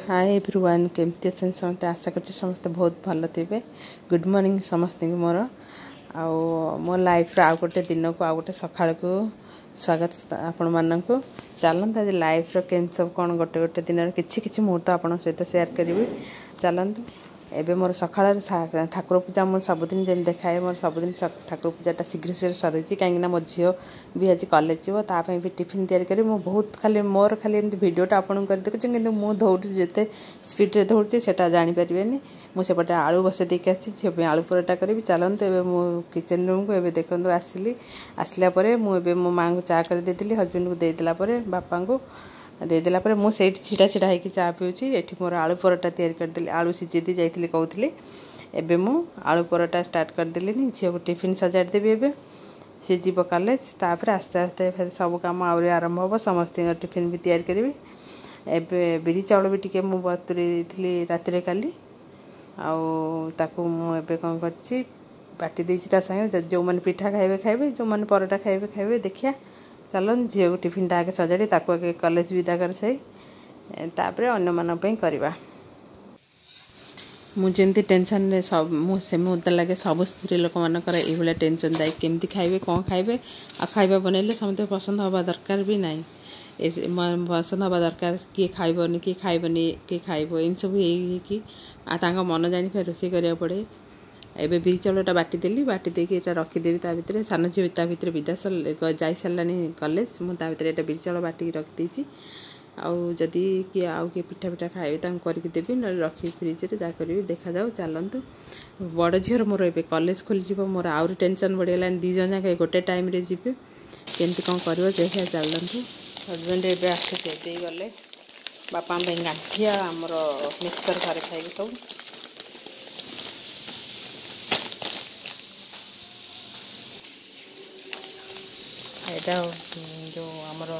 Hi everyone केमती अच्छा समस्त आशा कर समस्त बहुत भल थे। गुड मॉर्निंग समस्त मोर मो लाइफ आउ गोटे दिन को आउ गोटे सका को स्वागत आपण मानक। चलते आज लाइफ केम सब कौन गोटे गोटे दिन किसी मुहूर्त आपण सहित सेयार करी। चलतु एबे मोर सका ठाकुर पूजा मुझे सबुदिन जमी देखाए मोर सबुदिन ठाकुर पूजाटा शीघ्र शीघ्र सर कहीं मो झील भी आज कॉलेज जीव भी टिफिन तैयारी करी बहुत खाली मोर खाली एमती भिडटा आपन कर देखुँ कि मुझे दौड़ जिते स्पीड्रे दौड़ी से जापरें मुझे आलू बसई देके आसी झील आलू परोटा करी। चलते एवं मो किचन रूम को एवं देखो आसली आसला मुझे मो माँ को चा कर देती हजबैंड को देदेला बापा को देदेला मुझे छिड़ा छिड़ा होकर चा पीऊँगी। ये मोर आलू परोटा तैयारी करदेली आलू सीझे दी जाइली कहती एवं मु आलू परोटा स्टार्ट करदेली झील को टिफिन सजाड़देवी एवं सी जीव कॉलेज तापर आस्ते आस्ते फिर सब कम आहरी आरंभ हम समस्त टिफिन भी तैयारी करी। एवं बिरी चाउल भी टी मु बतुरी थी राति काली मुझे कौन कर बाटी देती सागे जो मैंने पिठा खाइबे खाइबे जो मैंने परोटा खाइबे खाइबे देखिया। चलो झील को टिफिन आगे सजाड़ी आगे कॉलेज विदा कर सही तापर अन्य मान करवा। मुझे टेंशन सब मुझे मत लगे सब स्त्री लोक मानकर ये टेंशन दायी केमती खाइबे कौन खाइबे आ खाइबा बनइले समझे पसंद हवा दरकार भी ना पसंद हवा दरकार किए खाइबनी किए खाइबनी किए खाइब एम सब कि मन जानी फिर रोषे करा पड़े। एबे बिरी चाउलटा बाटी देली बाटी देकी एटा रखीदेवी ता भितर सान झील ता भितर विदा जाई सारानी कॉलेज मुझे भितर एटा बिरी चाउल बाटी रखी जदि किए आउ किए पिठा पिठा खाइबे करके देवी ना रखी फ्रिज जहाँ करी देखा जाऊ। चलतु बड़ झीर मोर ए कॉलेज खोली मोर आउरी टेंशन बढ़ीगला दी जन जाक गोटे टाइम रे जी केमती कौन कर देखा। चलतु हजबैंड एवं आसे गले बापा गांठी आमर मिक्सर घरे खाइबे सब यहाँ जो आमर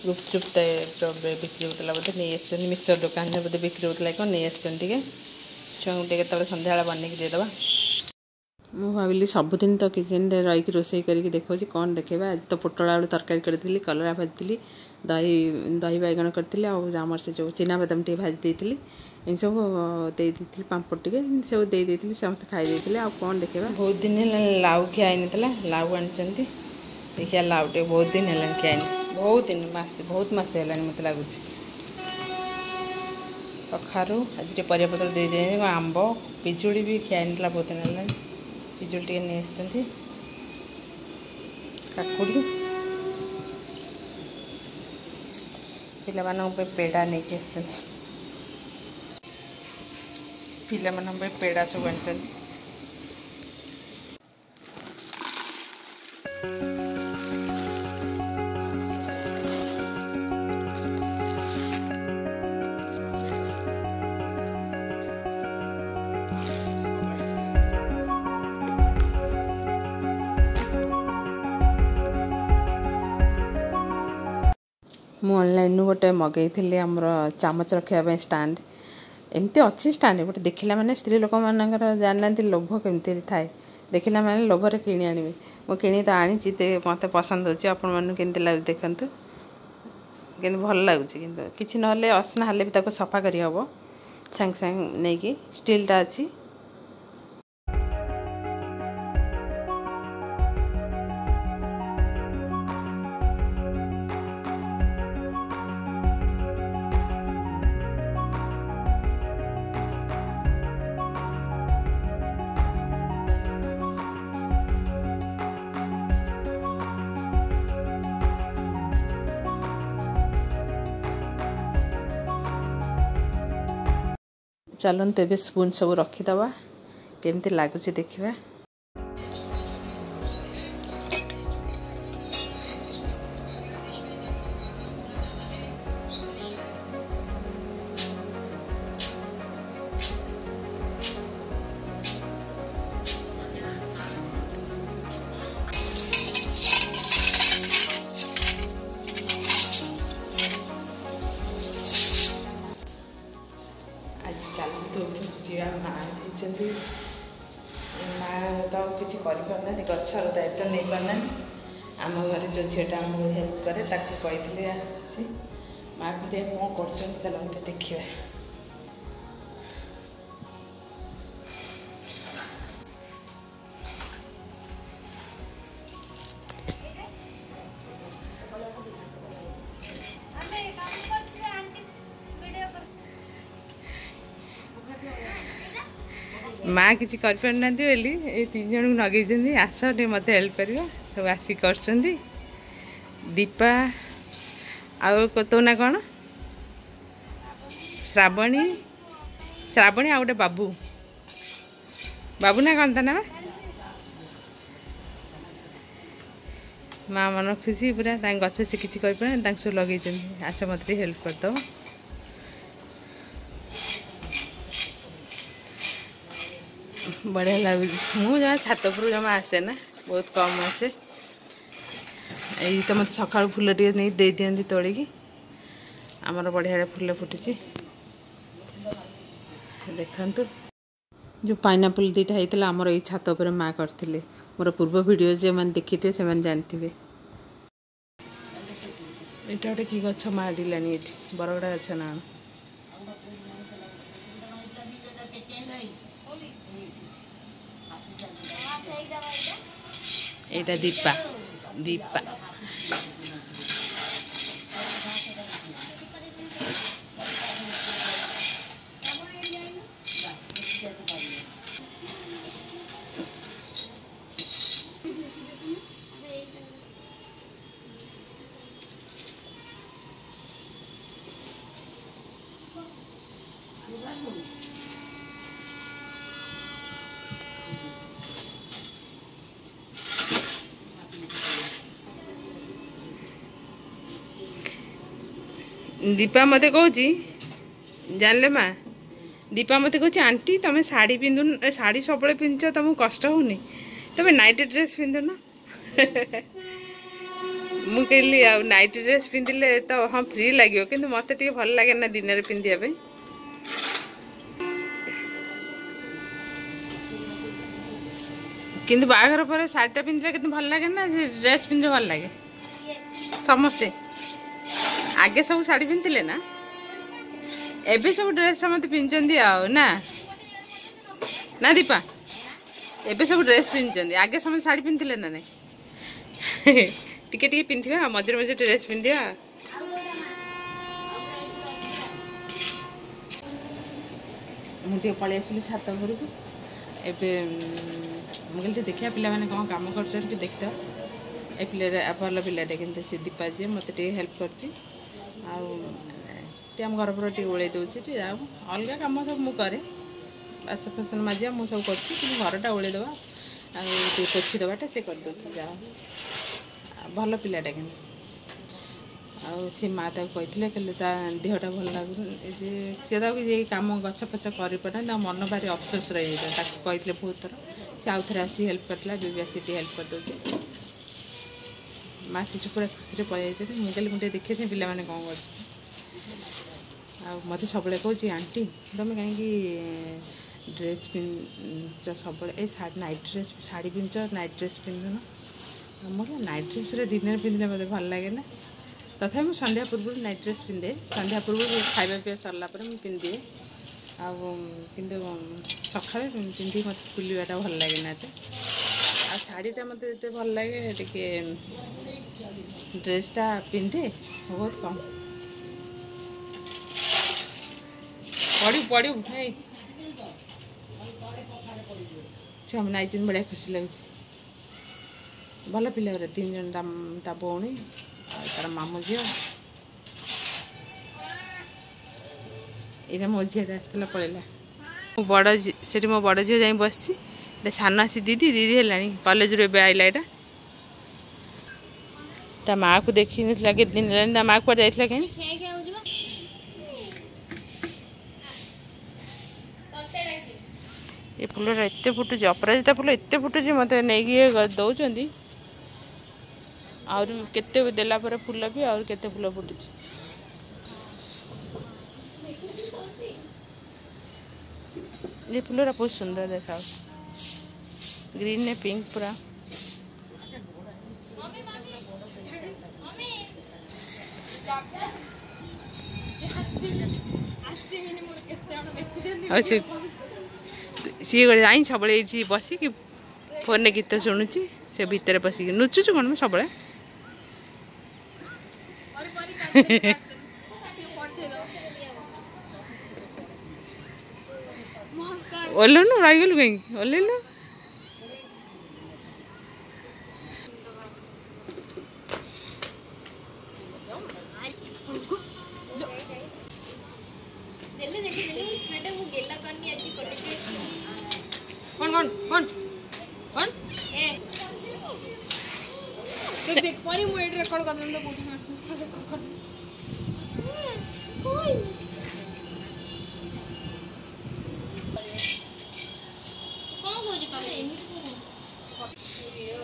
गुपचुप टाइप बिक्री होता बोधे नहीं आस मिक्सर दुकान में बोधे बिक्री होता कौन नहीं आसटे छुआ के सन्ध्या बनई देदेबा। मुझे भाविली सबुदिन तो किचन रही रोषे करके देखा कौन देखेबा। आज तो पोटल आलू तरकारी करी कलरा भाजी दही दही बैगण करी आमर से जो चिना बादाम टे भाजी देती इन सब दे पापड़ टे सब दे समस्त खाई आ कौन देखेबा। बहुत दिन लाउ खिया ना लाउ आनी देखिए लाउ टे बहुत दिन है खिया बहुत दिन बहुत मसे है मत लगुच कखारू आज परिया पत्र दे दे आंब पिजुड़ी भी खिया ना बहुत दिन है पिजुड़ी टे नहीं काकुड़ी पे पेड़ा नहीं पे पेड़ा सब आनी मु ऑनलाइन गोटे मगई आमर चामच रखापी स्टाण्ड एमती अच्छी स्टाण्ड गोटे देखला माने स्त्री लोक मानकर जाना लोभ केमती थाए देखला माने लोभरे किणी आनी मु किणी तो आनी मत पसंद होची आपण मानु केमती लाग देखंतु कि भल लगुच कि ना असना हेल्ले भी सफा करी हबो सांग सांग नहीं कि स्टीलटा अच्छी। चलते एवं स्पून सब रखीदबा केमती लगुच देखा। माँ तो किसी करना गचर दायित्व नहीं पारना आम घर जो झीटा आमको हेल्प कै कही आसी माँ भी कौन कर देखिए। माँ किसी कर तीन जन को नगे आस मत हेल्प कर सब आसिक कर दीपा आउ तो ना कौन श्रावणी श्रावणी आ गए बाबू बाबू ना कौन था ना माँ मन खुशी पूरा गच से किसी कर सब लगे आस मत हेल्प करदे बढ़िया लगुच मुझे जमा छात पर जमा आसे ना बहुत कम आसे यही तो मत सका फुल टे नहीं दे दिखती तोड़िकी आमर बढ़िया फुल फुटी देखु जो पाइनापल दीटा होता आमर ये छात पर माँ करते मोर पूर्व वीडियो जो मैंने देखी थे से जानते यहाँ गोटे कि गछ माड़ला बरगड़ा गछ ना एटा दीपा दीपा दीपा मत कौच जानले माँ दीपा मत कौच आंटी तुम शाढ़ी पिंधु शाढ़ी सब पिंधुच तुमको कष्ट होनी तुम नाइट ड्रेस पिंधुन मु कहली आ नाइट ड्रेस पिंधिले तो हाँ फ्री लगे कि मत टे भल लगे ना दिन में पिंधिया किंतु बाहर पर शाढ़ीटा पिंधे कि भल लगे ना ड्रेस पिंधे भल लगे समस्ते आगे सब शाढ़ी पिंधे ना एबे सब ड्रेस समस्त पिंधुंट ना ना दीपा एबे सब ड्रेस पिंधुंट आगे समस्त शाढ़ी पिंधे ना नहीं टिके टिके पिंधिया मझे मझे ड्रेस पिंधिया मुझे पलि आसली छात उपरकू मुझे देखा पिला मैंने कौन काम कर देखते ए पिला भल पिलाटे कि सी दीपा जी मत हेल्प कर घर पर ओल्ले दूसरी अलग कम सब मुझे बासन फासन मजा मुझे सब कर घरटा ओल्ले देवा पोछी देवाटा से करदे जा भल पिलाटा कि सी माँ कहते कहले देहटा भल लगुन सी कम गछ फच कर मन भारी अफसोस रही कहते बहुत थर सी आउ थे आसी हेल्प करता बेबी आसी हेल्प कर दे माँ से पूरा खुशी पलि जाते मुझे मुझे देखे थे पिला मैंने कौन कर मत सब कहे आंटी तुम कहीं ड्रेस पिंध सब नाइट ड्रेस शाढ़ी पिंध नाइट ड्रेस पिंधुन मोर नाइट ड्रेस दिन में पिंधे मत भल लगे ना तथा मुझे संध्या पूर्व नाइट ड्रेस पिंधे संध्या पूर्व खाଇବା पिया सरला पिंधे सका पिंधि मत बुलवाटा भल लगे ना आ शाढ़ीटा मत भल लगे टे ड्रेसटा पिंधे बहुत कम पड़ू पड़ू छुआ मैंने आई बढ़िया खुशी लगे भल पिला तीन जन ता भौणी तार मामू झी ये मो झीटा आसला पड़ेगा बड़ से मो बड़ झी जा बस सान आसी दीदी दीदी है कॉलेज रू ए आईला यहाँ ता माँ को देखी ना के दिन है माँ को जाइए कहीं ये फुलटा एत फुटुच अपराजिता फुल एत फुटुच मत नहीं दौरान और केते देला पर फुल भी और केते फुल फुटुच ये फुलरा बहुत सुंदर देखा ग्रीन ने पिंक पूरा सी गोटे जाई सब बसिक फोन में गीत शुणुची से भितर पशिक नुचुचु कौन सब ओल्लुनु रहीगलु कहीं ओल्लु कौन कौन कौन कौन देख परी मु एड रेकॉर्ड कर दम बोडी कौन को जी पागे लो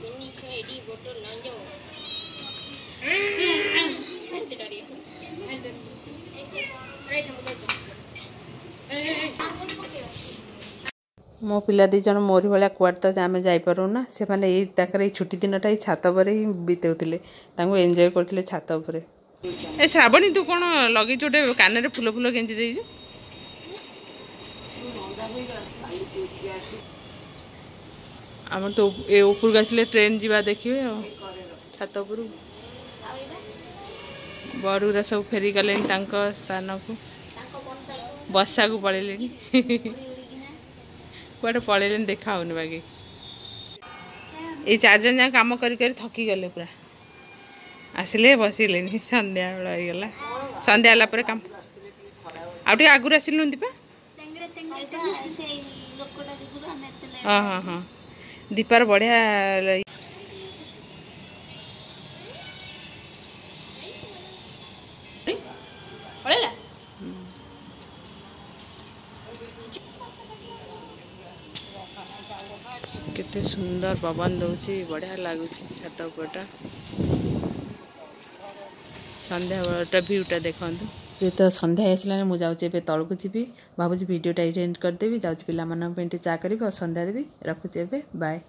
किन्नी खेडी बोटो ना जो से डरी मो पिला दी जन मोरी भाया कुआड़ तो आम जापरूना से मैंने यही छुट्टी दिनटा ही छात पर ही बीतौले एंजय करते छात उपर ए श्रावणी तू कौन लगे गोटे कान फुल फुल गेंजी देजु आम तो ए ऊपर आसले ट्रेन जीवा देखिए छात उपर बरुरा सब फेरी गले स्थान को बसा को पड़े कड़े पड़े देखा होनी बाकी ये 4 जन जहाँ कम कर थकी गले पूरा आसिले बसिले संध्या बेला संध्या होला काम आउटे आगुर आसिलु दीपा हाँ हाँ हाँ दीपार बढ़िया केते सुंदर पवन दौची बढ़िया लगुच छात उपरटा संध्या बेलटा भ्यूटा देखु ये तो संध्या आसलानी मुझे जाऊँगी तौक जी भावुँ भिडियोटा एंड करदेवी जाऊँगी पिला चा करी और संध्या देवी रखुचे बाय।